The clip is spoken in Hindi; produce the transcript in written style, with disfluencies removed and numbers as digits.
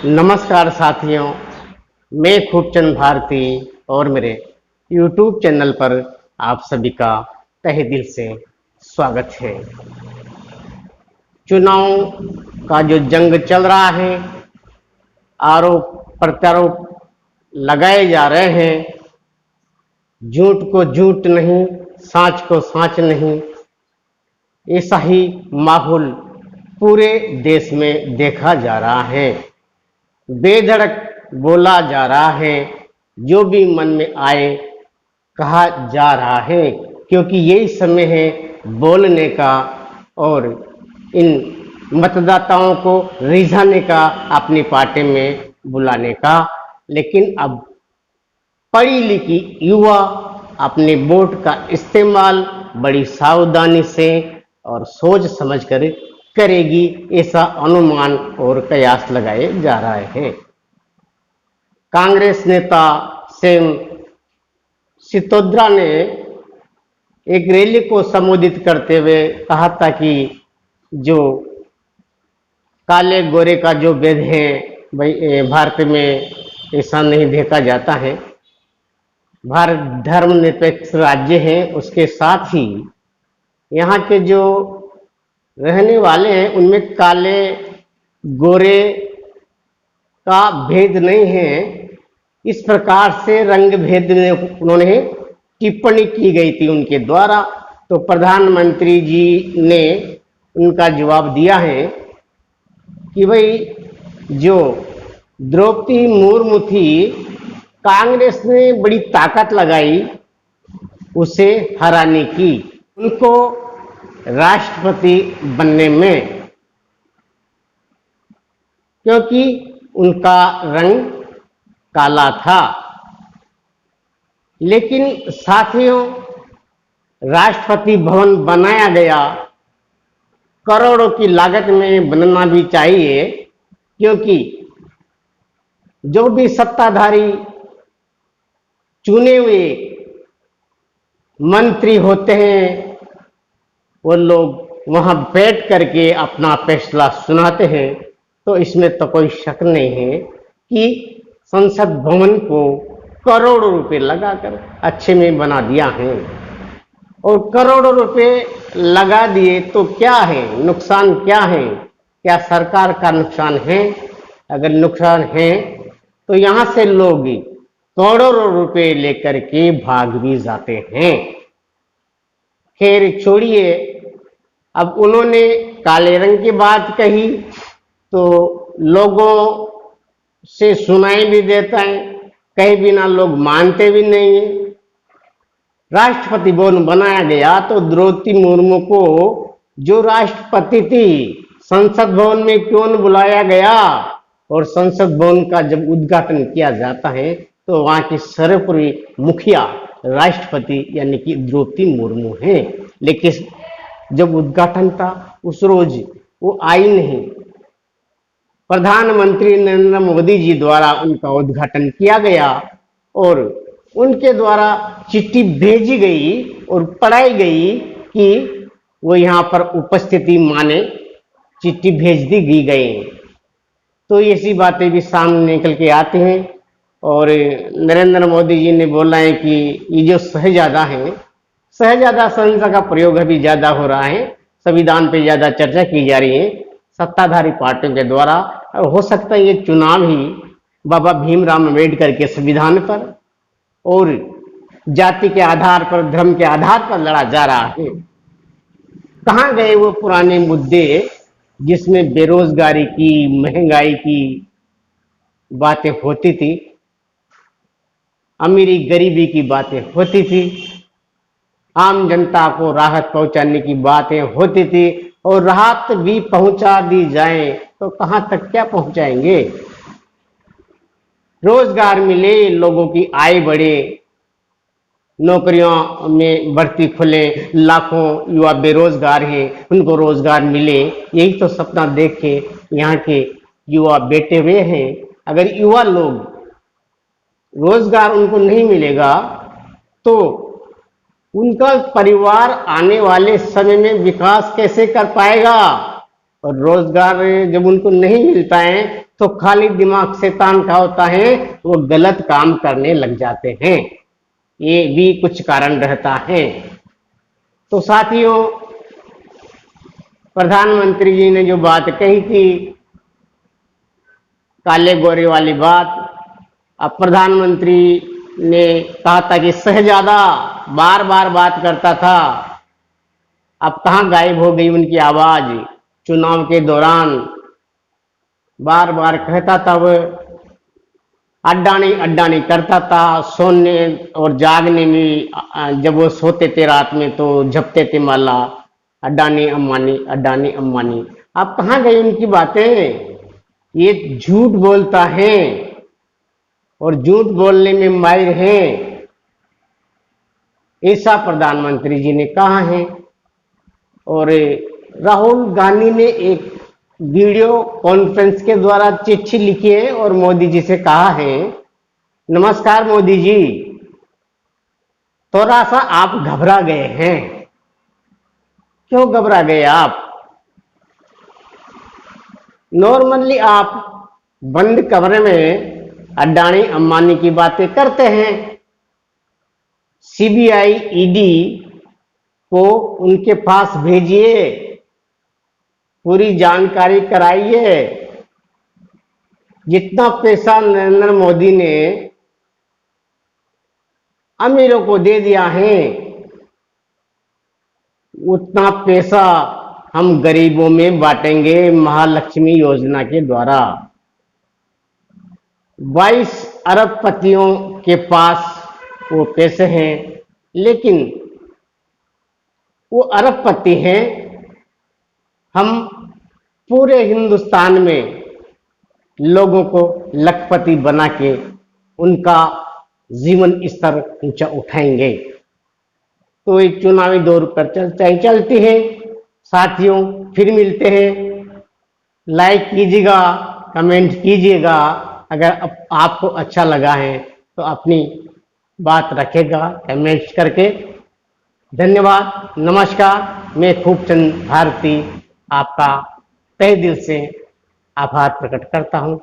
नमस्कार साथियों, मैं खूबचंद भारती और मेरे YouTube चैनल पर आप सभी का तहे दिल से स्वागत है। चुनाव का जो जंग चल रहा है, आरोप प्रत्यारोप लगाए जा रहे हैं, झूठ को झूठ नहीं, साच को साच नहीं, ऐसा ही माहौल पूरे देश में देखा जा रहा है। बेधड़क बोला जा रहा है, जो भी मन में आए कहा जा रहा है, क्योंकि यही समय है बोलने का और इन मतदाताओं को रिझाने का, अपनी पार्टी में बुलाने का। लेकिन अब पढ़ी लिखी युवा अपने वोट का इस्तेमाल बड़ी सावधानी से और सोच समझकर करेगी, ऐसा अनुमान और कयास लगाए जा रहे हैं। कांग्रेस नेता सैम सितोद्रा ने एक रैली को संबोधित करते हुए कहा था कि जो काले गोरे का जो भेद है, भाई भारत में ऐसा नहीं देखा जाता है। भारत धर्मनिरपेक्ष राज्य है, उसके साथ ही यहाँ के जो रहने वाले हैं उनमें काले गोरे का भेद नहीं है। इस प्रकार से रंग भेद उन्होंने टिप्पणी की गई थी उनके द्वारा। तो प्रधानमंत्री जी ने उनका जवाब दिया है कि भाई जो द्रौपदी मुर्मू थी, कांग्रेस ने बड़ी ताकत लगाई उसे हराने की, उनको राष्ट्रपति बनने में, क्योंकि उनका रंग काला था। लेकिन साथियों, राष्ट्रपति भवन बनाया गया, करोड़ों की लागत में बनना भी चाहिए, क्योंकि जो भी सत्ताधारी चुने हुए मंत्री होते हैं, वो लोग वहां बैठ करके अपना फैसला सुनाते हैं। तो इसमें तो कोई शक नहीं है कि संसद भवन को करोड़ों रुपए लगाकर अच्छे में बना दिया है। और करोड़ों रुपए लगा दिए तो क्या है, नुकसान क्या है? क्या सरकार का नुकसान है? अगर नुकसान है तो यहां से लोग करोड़ों रुपए लेकर के भाग भी जाते हैं। खैर छोड़िए, अब उन्होंने काले रंग की बात कही तो लोगों से सुनाई भी देता है, कहीं बिना लोग मानते भी नहीं है। राष्ट्रपति भवन बनाया गया तो द्रौपदी मुर्मू को, जो राष्ट्रपति थी, संसद भवन में क्यों न बुलाया गया? और संसद भवन का जब उद्घाटन किया जाता है तो वहां की सर्वोपरि मुखिया राष्ट्रपति यानी कि द्रौपदी मुर्मू है। लेकिन जब उद्घाटन था उस रोज वो आई नहीं। प्रधानमंत्री नरेंद्र मोदी जी द्वारा उनका उद्घाटन किया गया और उनके द्वारा चिट्ठी भेजी गई और पढ़ाई गई कि वो यहाँ पर उपस्थिति माने, चिट्ठी भेज दी गई। तो ऐसी बातें भी सामने निकल के आती हैं। और नरेंद्र मोदी जी ने बोला है कि ये जो शहजादा है, शहजादा संसद का प्रयोग अभी ज्यादा हो रहा है, संविधान पे ज्यादा चर्चा की जा रही है सत्ताधारी पार्टियों के द्वारा। हो सकता है ये चुनाव ही बाबा भीमराव अम्बेडकर के संविधान पर और जाति के आधार पर, धर्म के आधार पर लड़ा जा रहा है। कहाँ गए वो पुराने मुद्दे जिसमें बेरोजगारी की, महंगाई की बातें होती थी, अमीरी गरीबी की बातें होती थी, आम जनता को राहत पहुंचाने की बातें होती थी। और राहत भी पहुंचा दी जाए तो कहां तक क्या पहुंचाएंगे? रोजगार मिले, लोगों की आय बढ़े, नौकरियों में भर्ती खुले, लाखों युवा बेरोजगार हैं, उनको रोजगार मिले, यही तो सपना देख के यहाँ के युवा बैठे हुए हैं। अगर युवा लोग रोजगार उनको नहीं मिलेगा तो उनका परिवार आने वाले समय में विकास कैसे कर पाएगा? और रोजगार जब उनको नहीं मिलता है तो खाली दिमाग शैतान का होता है, वो गलत काम करने लग जाते हैं। ये भी कुछ कारण रहता है। तो साथियों, प्रधानमंत्री जी ने जो बात कही थी काले गोरे वाली बात, अब प्रधानमंत्री ने कहा था कि शहजादा बार बार बात करता था, अब कहाँ गायब हो गई उनकी आवाज। चुनाव के दौरान बार बार कहता था, वो अड्डानी अड्डानी करता था, सोने और जागने में जब वो सोते थे रात में तो झपते थे माला, अड्डानी अम्बानी अड्डानी अम्बानी। अब कहाँ गई उनकी बातें? ये झूठ बोलता है और झूठ बोलने में माहिर है, ऐसा प्रधानमंत्री जी ने कहा है। और राहुल गांधी ने एक वीडियो कॉन्फ्रेंस के द्वारा चिट्ठी लिखी है और मोदी जी से कहा है, नमस्कार मोदी जी, थोड़ा सा आप घबरा गए हैं। क्यों घबरा गए आप? नॉर्मली आप बंद कमरे में अड्डानी अंबानी की बातें करते हैं, सीबीआई ईडी को उनके पास भेजिए, पूरी जानकारी कराइए। जितना पैसा नरेंद्र मोदी ने अमीरों को दे दिया है, उतना पैसा हम गरीबों में बांटेंगे महालक्ष्मी योजना के द्वारा। 22 अरबपतियों के पास वो पैसे हैं, लेकिन वो अरबपति हैं, हम पूरे हिंदुस्तान में लोगों को लखपति बना के उनका जीवन स्तर ऊंचा उठाएंगे। तो एक चुनावी दौर पर चर्चा ही चलती है। साथियों, फिर मिलते हैं। लाइक कीजिएगा, कमेंट कीजिएगा। अगर आपको अच्छा लगा है तो अपनी बात रखेगा कमेंट करके। धन्यवाद, नमस्कार। मैं खूबचंद भारती आपका तहे दिल से आभार प्रकट करता हूं।